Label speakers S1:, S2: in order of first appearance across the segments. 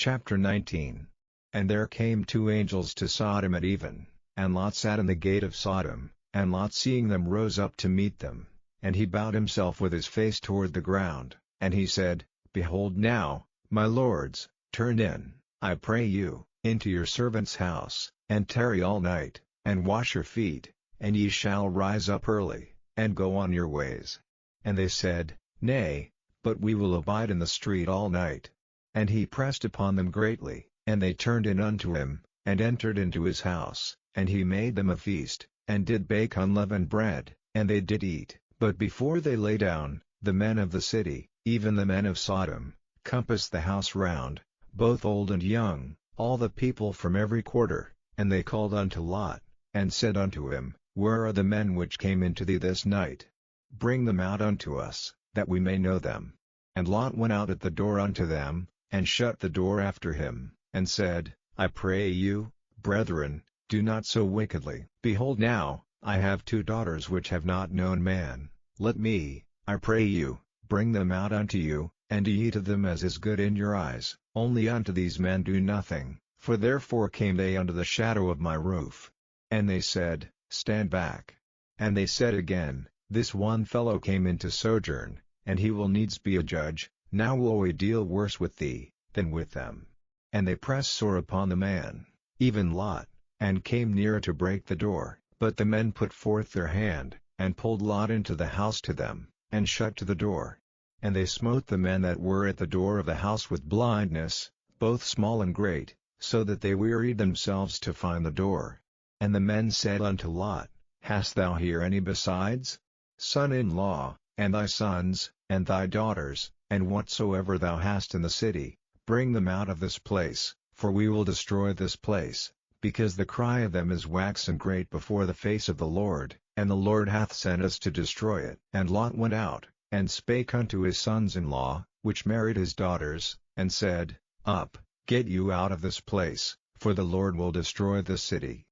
S1: Chapter 19. And there came two angels to Sodom at even, and Lot sat in the gate of Sodom, and Lot seeing them rose up to meet them, and he bowed himself with his face toward the ground, and he said, Behold now, my lords, turn in, I pray you, into your servant's house, and tarry all night, and wash your feet, and ye shall rise up early, and go on your ways. And they said, Nay, but we will abide in the street all night. And he pressed upon them greatly, and they turned in unto him, and entered into his house, and he made them a feast, and did bake unleavened bread, and they did eat. But before they lay down, the men of the city, even the men of Sodom, compassed the house round, both old and young, all the people from every quarter, and they called unto Lot, and said unto him, Where are the men which came into thee this night? Bring them out unto us, that we may know them. And Lot went out at the door unto them, and shut the door after him, and said, I pray you, brethren, do not so wickedly. Behold now, I have two daughters which have not known man. Let me, I pray you, bring them out unto you, and eat of them as is good in your eyes. Only unto these men do nothing, for therefore came they under the shadow of my roof. And they said, Stand back. And they said again, This one fellow came in to sojourn, and he will needs be a judge. Now will we deal worse with thee, than with them. And they pressed sore upon the man, even Lot, and came near to break the door. But the men put forth their hand, and pulled Lot into the house to them, and shut to the door. And they smote the men that were at the door of the house with blindness, both small and great, so that they wearied themselves to find the door. And the men said unto Lot, Hast thou here any besides? Son-in-law, and thy sons, and thy daughters, and whatsoever thou hast in the city, bring them out of this place, for we will destroy this place, because the cry of them is waxen great before the face of the Lord, and the Lord hath sent us to destroy it. And Lot went out, and spake unto his sons-in-law, which married his daughters, and said, Up, get you out of this place, for the Lord will destroy this city.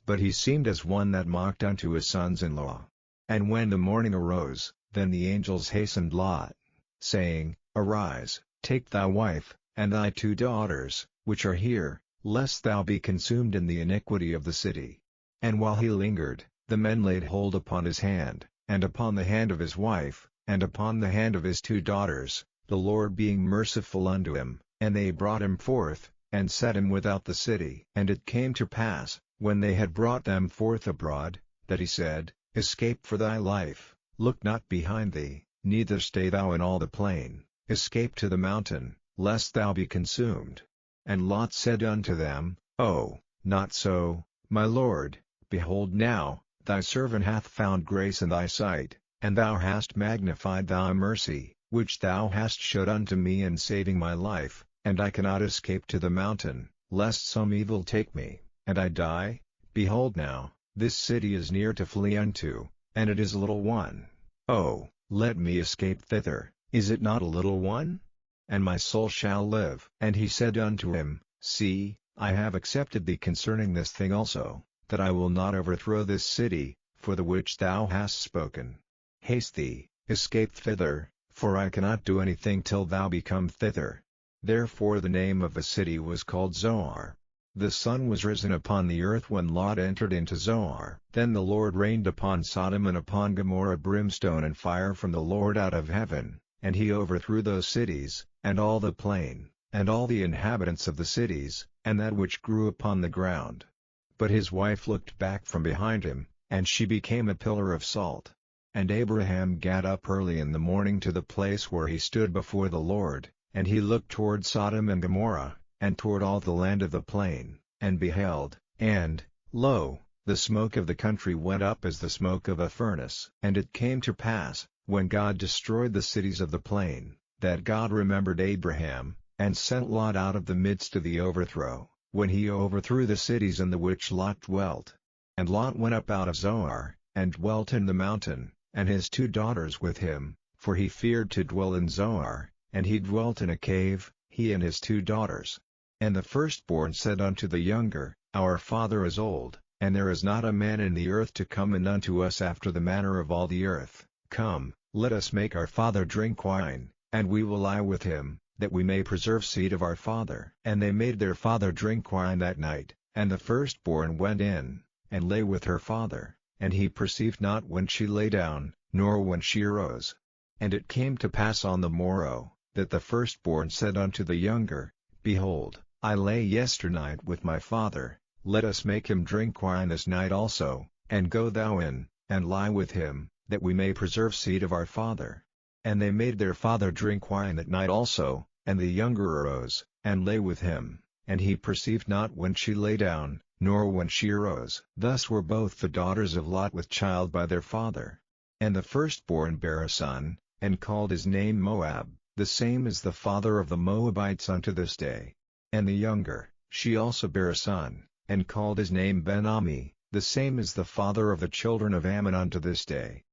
S1: But he seemed as one that mocked unto his sons-in-law. And when the morning arose, then the angels hastened Lot, saying, Arise, take thy wife, and thy two daughters, which are here, lest thou be consumed in the iniquity of the city. And while he lingered, the men laid hold upon his hand, and upon the hand of his wife, and upon the hand of his two daughters, the Lord being merciful unto him, and they brought him forth, and set him without the city. And it came to pass, when they had brought them forth abroad, that he said, Escape for thy life, look not behind thee, neither stay thou in all the plain, escape to the mountain, lest thou be consumed. And Lot said unto them, Oh, not so, my lord, behold now, thy servant hath found grace in thy sight, and thou hast magnified thy mercy, which thou hast showed unto me in saving my life, and I cannot escape to the mountain, lest some evil take me, and I die. Behold now, this city is near to flee unto, and it is a little one. Oh, let me escape thither, is it not a little one? And my soul shall live. And he said unto him, See, I have accepted thee concerning this thing also, that I will not overthrow this city, for the which thou hast spoken. Haste thee, escape thither, for I cannot do anything till thou be come thither. Therefore the name of the city was called Zoar. The sun was risen upon the earth when Lot entered into Zoar. Then the Lord rained upon Sodom and upon Gomorrah brimstone and fire from the Lord out of heaven, and he overthrew those cities, and all the plain, and all the inhabitants of the cities, and that which grew upon the ground. But his wife looked back from behind him, and she became a pillar of salt. And Abraham gat up early in the morning to the place where he stood before the Lord, and he looked toward Sodom and Gomorrah, and toward all the land of the plain, and beheld, and, lo, the smoke of the country went up as the smoke of a furnace. And it came to pass, when God destroyed the cities of the plain, that God remembered Abraham, and sent Lot out of the midst of the overthrow, when he overthrew the cities in the which Lot dwelt. And Lot went up out of Zoar, and dwelt in the mountain, and his two daughters with him, for he feared to dwell in Zoar, and he dwelt in a cave, he and his two daughters. And the firstborn said unto the younger, Our father is old, and there is not a man in the earth to come in unto us after the manner of all the earth. Come, let us make our father drink wine, and we will lie with him, that we may preserve seed of our father. And they made their father drink wine that night, and the firstborn went in, and lay with her father, and he perceived not when she lay down, nor when she arose. And it came to pass on the morrow, that the firstborn said unto the younger, Behold, I lay yesternight with my father, let us make him drink wine this night also, and go thou in, and lie with him, that we may preserve seed of our father. And they made their father drink wine that night also, and the younger arose, and lay with him, and he perceived not when she lay down, nor when she arose. Thus were both the daughters of Lot with child by their father. And the firstborn bare a son, and called his name Moab, the same is the father of the Moabites unto this day. And the younger, she also bare a son, and called his name Ben-Ammi, the same is the father of the children of Ammon unto this day.